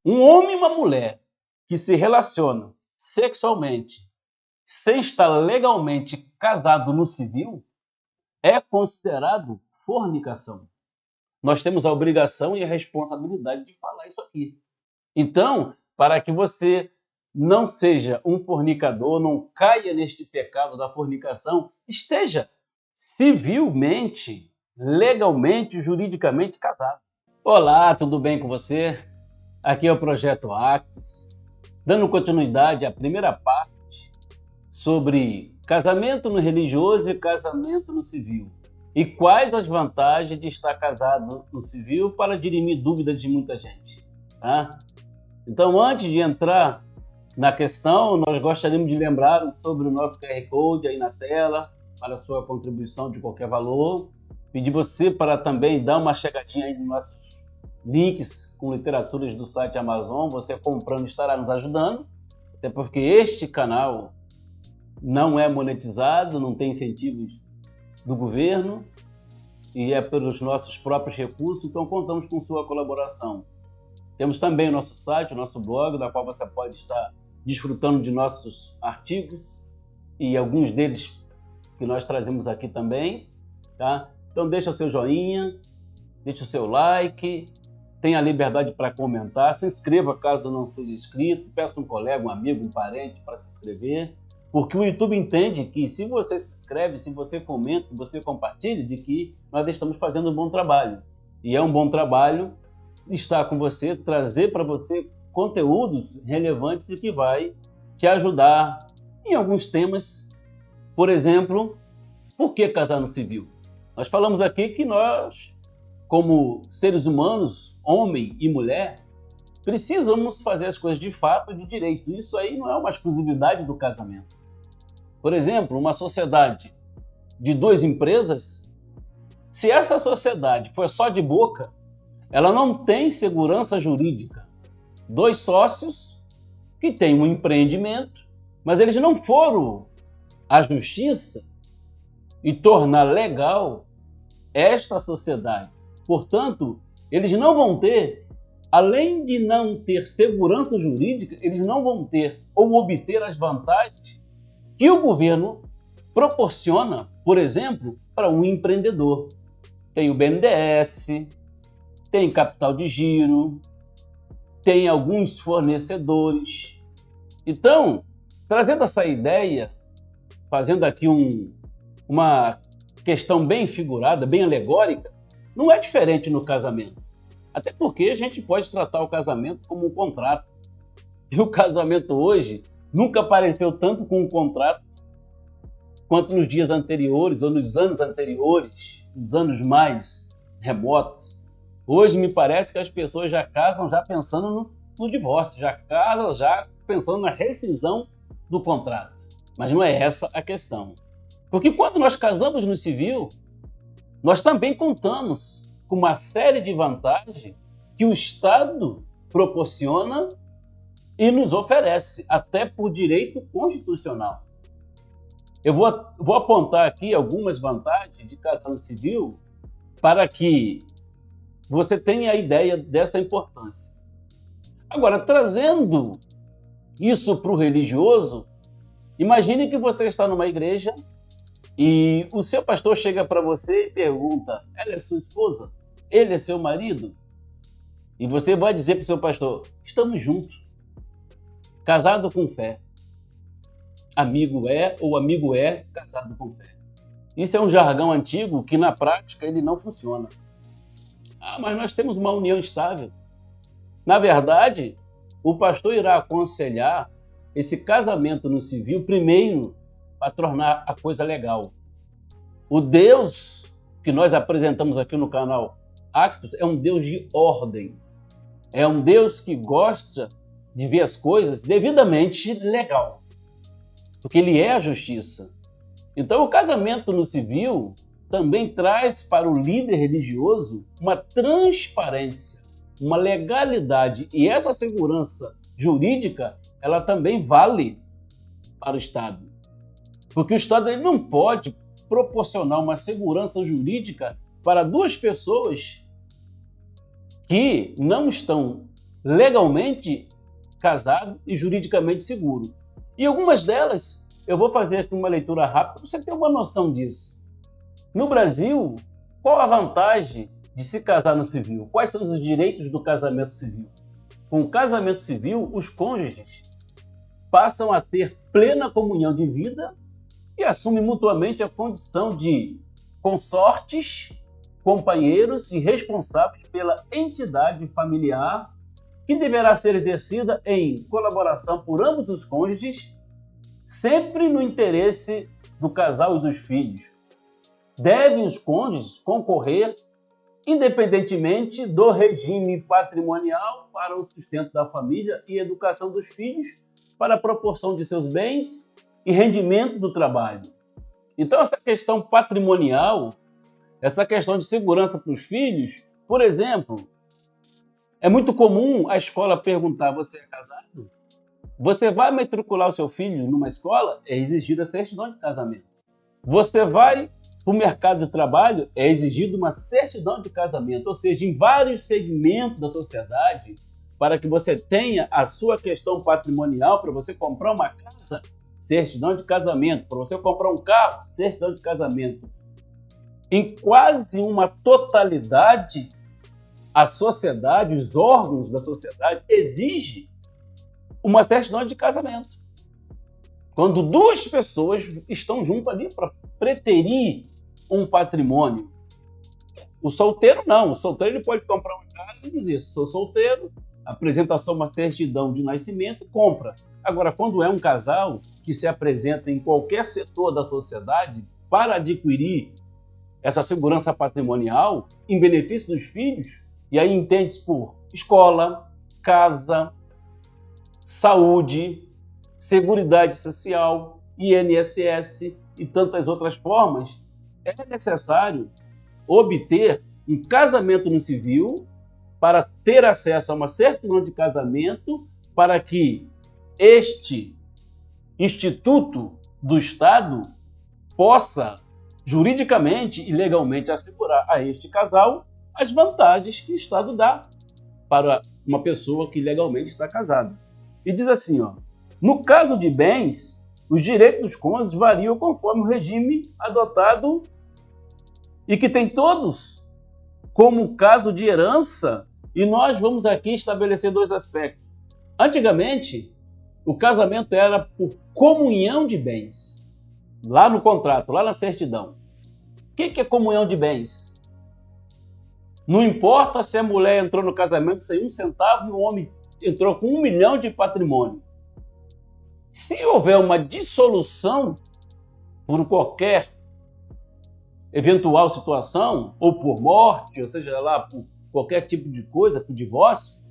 Um homem e uma mulher que se relacionam sexualmente sem estar legalmente casado no civil é considerado fornicação. Nós temos a obrigação e a responsabilidade de falar isso aqui. Então, para que você não seja um fornicador, não caia neste pecado da fornicação, esteja civilmente, legalmente, juridicamente casado. Olá, tudo bem com você? Aqui é o Projeto Actos, dando continuidade à primeira parte sobre casamento no religioso e casamento no civil. E quais as vantagens de estar casado no civil para dirimir dúvidas de muita gente. Tá? Então, antes de entrar na questão, nós gostaríamos de lembrar sobre o nosso QR Code aí na tela, para a sua contribuição de qualquer valor. Pedir você para também dar uma chegadinha aí nos nossos links com literaturas do site Amazon. Você comprando estará nos ajudando, até porque este canal não é monetizado, não tem incentivos do governo e é pelos nossos próprios recursos, então contamos com sua colaboração. Temos também o nosso site, o nosso blog, da qual você pode estar desfrutando de nossos artigos e alguns deles que nós trazemos aqui também, tá? Então deixa o seu joinha, deixa o seu like, tenha a liberdade para comentar, se inscreva caso não seja inscrito, peça um colega, um amigo, um parente para se inscrever, porque o YouTube entende que se você se inscreve, se você comenta, se você compartilha, de que nós estamos fazendo um bom trabalho. E é um bom trabalho estar com você, trazer para você conteúdos relevantes e que vai te ajudar em alguns temas. Por exemplo, por que casar no civil? Nós falamos aqui que nós, como seres humanos, homem e mulher, precisamos fazer as coisas de fato e de direito. Isso aí não é uma exclusividade do casamento. Por exemplo, uma sociedade de duas empresas, se essa sociedade for só de boca, ela não tem segurança jurídica. Dois sócios que têm um empreendimento, mas eles não foram à justiça e tornar legal esta sociedade. Portanto, eles não vão ter, além de não ter segurança jurídica, eles não vão ter ou obter as vantagens que o governo proporciona, por exemplo, para um empreendedor. Tem o BNDES, tem capital de giro, tem alguns fornecedores. Então, trazendo essa ideia, fazendo aqui uma questão bem figurada, bem alegórica, não é diferente no casamento. Até porque a gente pode tratar o casamento como um contrato. E o casamento hoje nunca apareceu tanto com um contrato quanto nos dias anteriores ou nos anos anteriores, nos anos mais remotos. Hoje me parece que as pessoas já casam já pensando no divórcio, já casam já pensando na rescisão do contrato. Mas não é essa a questão. Porque quando nós casamos no civil, nós também contamos com uma série de vantagens que o Estado proporciona e nos oferece, até por direito constitucional. Eu vou apontar aqui algumas vantagens de casar no civil para que você tenha a ideia dessa importância. Agora, trazendo isso para o religioso, imagine que você está numa igreja e o seu pastor chega para você e pergunta: ela é sua esposa? Ele é seu marido? E você vai dizer para o seu pastor: estamos juntos, casado com fé. Amigo é ou amigo é casado com fé. Isso é um jargão antigo que na prática ele não funciona. Ah, mas nós temos uma união estável. Na verdade, o pastor irá aconselhar esse casamento no civil primeiro para tornar a coisa legal. O Deus que nós apresentamos aqui no canal Actos é um Deus de ordem. É um Deus que gosta de ver as coisas devidamente legal, porque Ele é a justiça. Então, o casamento no civil também traz para o líder religioso uma transparência, uma legalidade, e essa segurança jurídica, ela também vale para o Estado. Porque o Estado ele não pode proporcionar uma segurança jurídica para duas pessoas que não estão legalmente casado e juridicamente seguro. E algumas delas, eu vou fazer aqui uma leitura rápida para você ter uma noção disso. No Brasil, qual a vantagem de se casar no civil? Quais são os direitos do casamento civil? Com o casamento civil, os cônjuges passam a ter plena comunhão de vida e assumem mutuamente a condição de consortes, companheiros e responsáveis pela entidade familiar, que deverá ser exercida em colaboração por ambos os cônjuges, sempre no interesse do casal e dos filhos. Devem os cônjuges concorrer independentemente do regime patrimonial para o sustento da família e educação dos filhos, para a proporção de seus bens e rendimento do trabalho. Então, essa questão patrimonial, essa questão de segurança para os filhos, por exemplo, é muito comum a escola perguntar: você é casado? Você vai matricular o seu filho numa escola? É exigida a certidão de casamento. Você vai para o mercado de trabalho? É exigida uma certidão de casamento. Ou seja, em vários segmentos da sociedade, para que você tenha a sua questão patrimonial, para você comprar uma casa, certidão de casamento. Para você comprar um carro, certidão de casamento. Em quase uma totalidade, a sociedade, os órgãos da sociedade exigem uma certidão de casamento. Quando duas pessoas estão juntas ali para preterir um patrimônio. O solteiro não. O solteiro ele pode comprar uma casa e dizer: sou solteiro, apresenta só uma certidão de nascimento, compra. Agora, quando é um casal que se apresenta em qualquer setor da sociedade para adquirir essa segurança patrimonial em benefício dos filhos, e aí entende-se por escola, casa, saúde, seguridade social, INSS e tantas outras formas, é necessário obter um casamento no civil para ter acesso a uma certidão de casamento, para que este instituto do Estado possa juridicamente e legalmente assegurar a este casal as vantagens que o Estado dá para uma pessoa que legalmente está casada. E diz assim, no caso de bens, os direitos dos cônjuges variam conforme o regime adotado e que tem todos como caso de herança, e nós vamos aqui estabelecer dois aspectos. Antigamente, o casamento era por comunhão de bens, lá no contrato, lá na certidão. O que é comunhão de bens? Não importa se a mulher entrou no casamento sem um centavo e o homem entrou com 1 milhão de patrimônio. Se houver uma dissolução por qualquer eventual situação, ou por morte, ou seja lá, por qualquer tipo de coisa, por divórcio,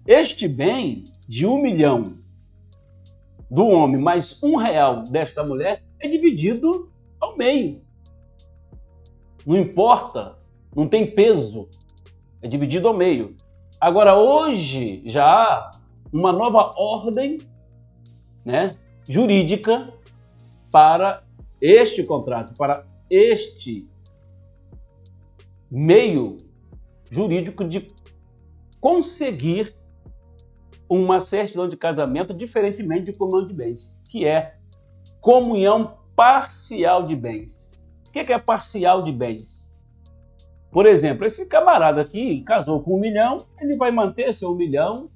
este bem de 1 milhão do homem mais R$1 desta mulher é dividido ao meio. Não importa, não tem peso, é dividido ao meio. Agora, hoje já há uma nova ordem, jurídica para este contrato, para este meio jurídico de conseguir uma certidão de casamento diferentemente de comunhão de bens, que é comunhão parcial de bens. O que é parcial de bens? Por exemplo, esse camarada aqui casou com 1 milhão, ele vai manter seu 1 milhão,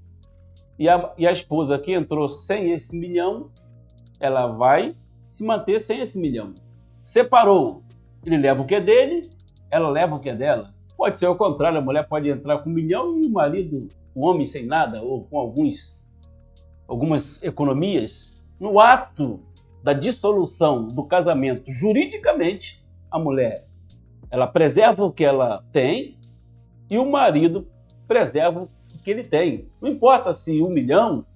e a esposa que entrou sem esse 1 milhão, ela vai se manter sem esse 1 milhão. Separou, ele leva o que é dele, ela leva o que é dela. Pode ser o contrário, a mulher pode entrar com 1 milhão e o marido, o homem sem nada, ou com algumas economias. No ato da dissolução do casamento, juridicamente, a mulher ela preserva o que ela tem e o marido preserva o que ele tem. Não importa se 1 milhão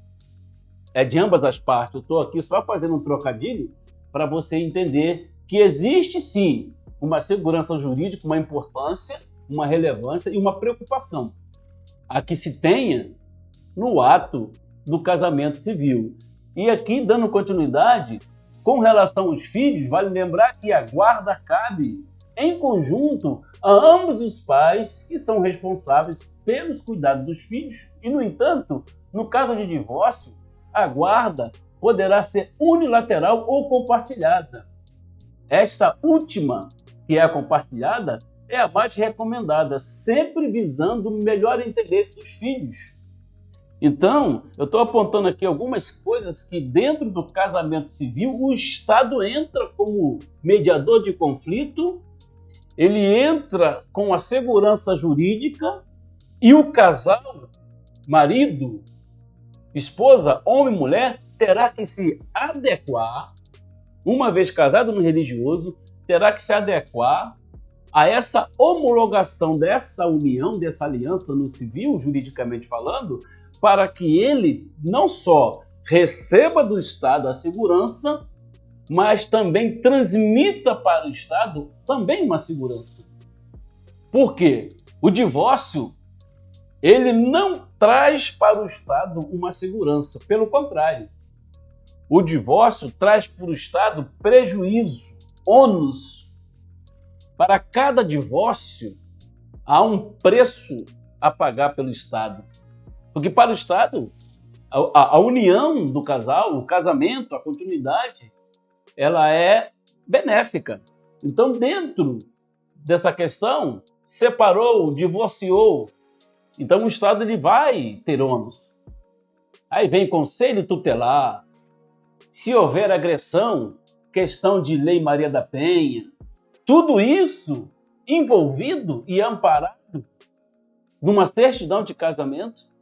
é de ambas as partes. Eu estou aqui só fazendo um trocadilho para você entender que existe sim uma segurança jurídica, uma importância, uma relevância e uma preocupação a que se tenha no ato do casamento civil. E aqui, dando continuidade, com relação aos filhos, vale lembrar que a guarda cabe em conjunto a ambos os pais que são responsáveis pelos cuidados dos filhos E, no entanto, no caso de divórcio, a guarda poderá ser unilateral ou compartilhada. Esta última, que é a compartilhada, é a mais recomendada, sempre visando o melhor interesse dos filhos. Então, eu estou apontando aqui algumas coisas que dentro do casamento civil o Estado entra como mediador de conflito, ele entra com a segurança jurídica e o casal, marido, esposa, homem e mulher, terá que se adequar, uma vez casado no religioso, terá que se adequar a essa homologação dessa união, dessa aliança no civil, juridicamente falando, para que ele não só receba do Estado a segurança, mas também transmita para o Estado também uma segurança. Por quê? O divórcio, ele não traz para o Estado uma segurança, pelo contrário. O divórcio traz para o Estado prejuízo, ônus. Para cada divórcio, há um preço a pagar pelo Estado. Porque para o Estado, a união do casal, o casamento, a continuidade, ela é benéfica. Então, dentro dessa questão, separou, divorciou, então o Estado ele vai ter ônus. Aí vem conselho tutelar, se houver agressão, questão de Lei Maria da Penha, tudo isso envolvido e amparado numa certidão de casamento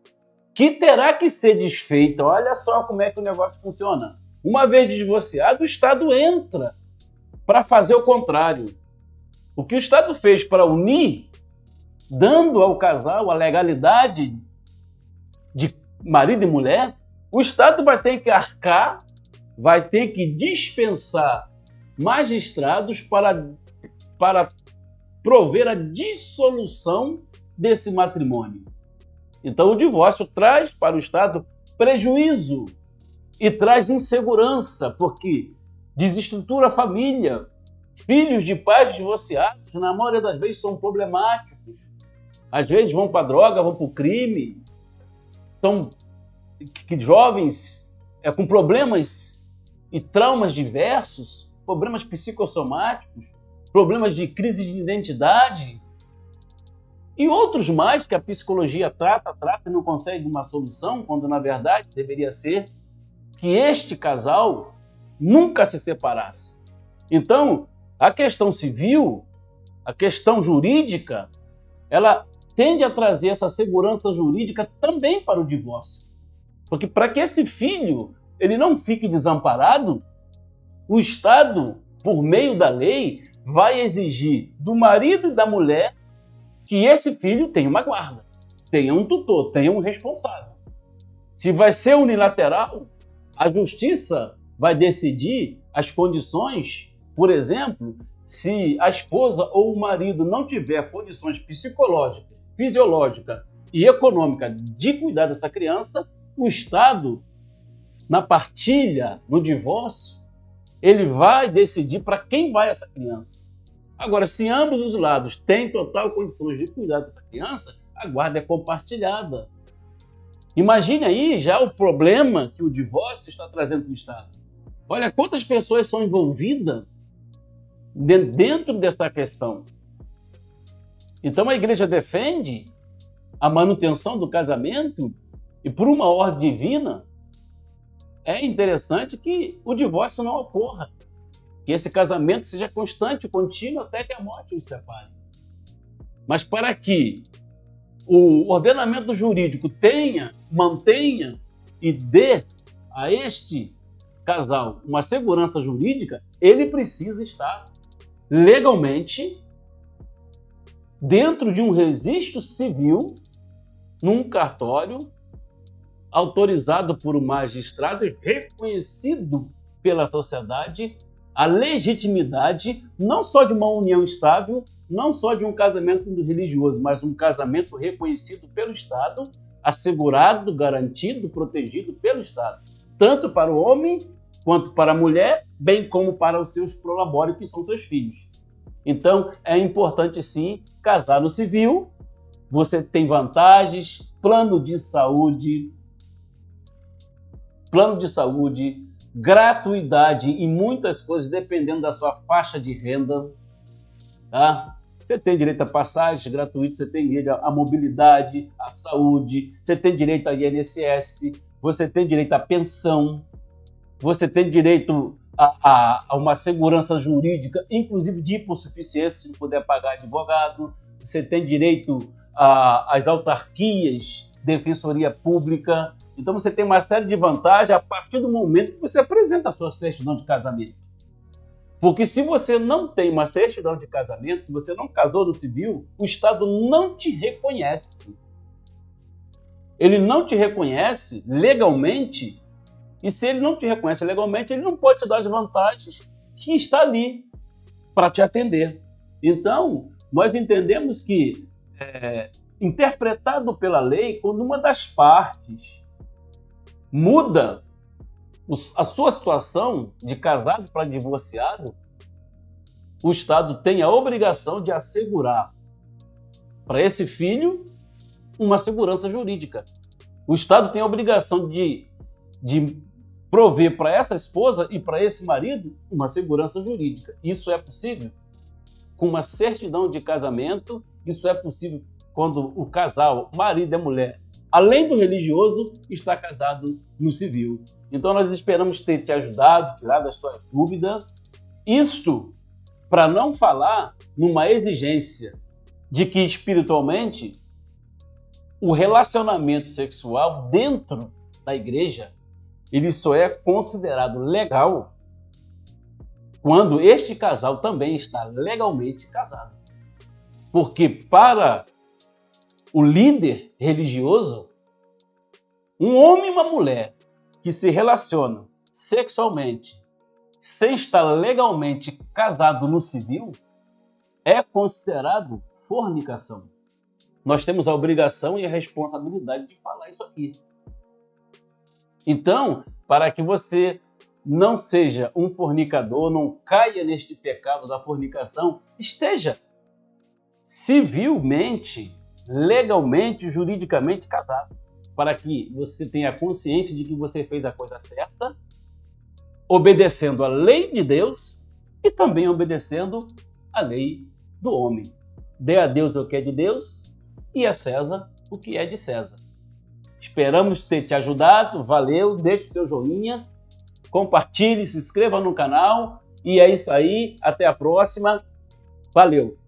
que terá que ser desfeita. Olha só como é que o negócio funciona. Uma vez divorciado, o Estado entra para fazer o contrário. O que o Estado fez para unir, dando ao casal a legalidade de marido e mulher, o Estado vai ter que arcar, vai ter que dispensar magistrados para prover a dissolução desse matrimônio. Então, o divórcio traz para o Estado prejuízo e traz insegurança, porque desestrutura a família. Filhos de pais divorciados, na maioria das vezes, são problemáticos. Às vezes vão para a droga, vão para o crime. São jovens com problemas e traumas diversos, problemas psicossomáticos, problemas de crise de identidade e outros mais que a psicologia trata e não consegue uma solução, quando na verdade deveria ser que este casal nunca se separasse. Então, a questão civil, a questão jurídica, ela tende a trazer essa segurança jurídica também para o divórcio. Porque para que esse filho ele não fique desamparado, o Estado, por meio da lei, vai exigir do marido e da mulher que esse filho tenha uma guarda, tenha um tutor, tenha um responsável. Se vai ser unilateral, a justiça vai decidir as condições. Por exemplo, se a esposa ou o marido não tiver condições psicológicas, fisiológicas e econômicas de cuidar dessa criança, o Estado, na partilha, no divórcio, ele vai decidir para quem vai essa criança. Agora, se ambos os lados têm total condições de cuidar dessa criança, a guarda é compartilhada. Imagine aí já o problema que o divórcio está trazendo para o Estado. Olha quantas pessoas são envolvidas dentro dessa questão. Então a igreja defende a manutenção do casamento e por uma ordem divina é interessante que o divórcio não ocorra, que esse casamento seja constante, contínuo, até que a morte os separe. Mas para que o ordenamento jurídico mantenha e dê a este casal uma segurança jurídica, ele precisa estar legalmente dentro de um registro civil, num cartório, autorizado por um magistrado e reconhecido pela sociedade a legitimidade não só de uma união estável, não só de um casamento religioso, mas um casamento reconhecido pelo Estado, assegurado, garantido, protegido pelo Estado, tanto para o homem quanto para a mulher, bem como para os seus prolabore, que são seus filhos. Então, é importante sim casar no civil. Você tem vantagens, plano de saúde, gratuidade em muitas coisas, dependendo da sua faixa de renda, tá? Você tem direito a passagem gratuita, você tem direito à mobilidade, à saúde, você tem direito a INSS, você tem direito à pensão, você tem direito a uma segurança jurídica, inclusive de hipossuficiência, se não puder pagar advogado, você tem direito às autarquias, defensoria pública. Então você tem uma série de vantagens a partir do momento que você apresenta a sua certidão de casamento. Porque se você não tem uma certidão de casamento, se você não casou no civil, o Estado não te reconhece. Ele não te reconhece legalmente, e se ele não te reconhece legalmente, ele não pode te dar as vantagens que está ali para te atender. Então, nós entendemos que, interpretado pela lei, quando uma das partes muda a sua situação de casado para divorciado, o Estado tem a obrigação de assegurar para esse filho uma segurança jurídica. O Estado tem a obrigação de prover para essa esposa e para esse marido uma segurança jurídica. Isso é possível com uma certidão de casamento, isso é possível quando o casal, marido e mulher, além do religioso, está casado no civil. Então nós esperamos ter te ajudado, tirado a sua dúvida. Isto para não falar numa exigência de que espiritualmente o relacionamento sexual dentro da igreja ele só é considerado legal quando este casal também está legalmente casado. Porque para o líder religioso, um homem e uma mulher que se relacionam sexualmente sem estar legalmente casado no civil é considerado fornicação. Nós temos a obrigação e a responsabilidade de falar isso aqui. Então, para que você não seja um fornicador, não caia neste pecado da fornicação, esteja civilmente, legalmente, juridicamente casado, para que você tenha consciência de que você fez a coisa certa, obedecendo a lei de Deus e também obedecendo a lei do homem. Dê a Deus o que é de Deus e a César o que é de César. Esperamos ter te ajudado, valeu, deixe o seu joinha, compartilhe, se inscreva no canal e é isso aí, até a próxima, valeu!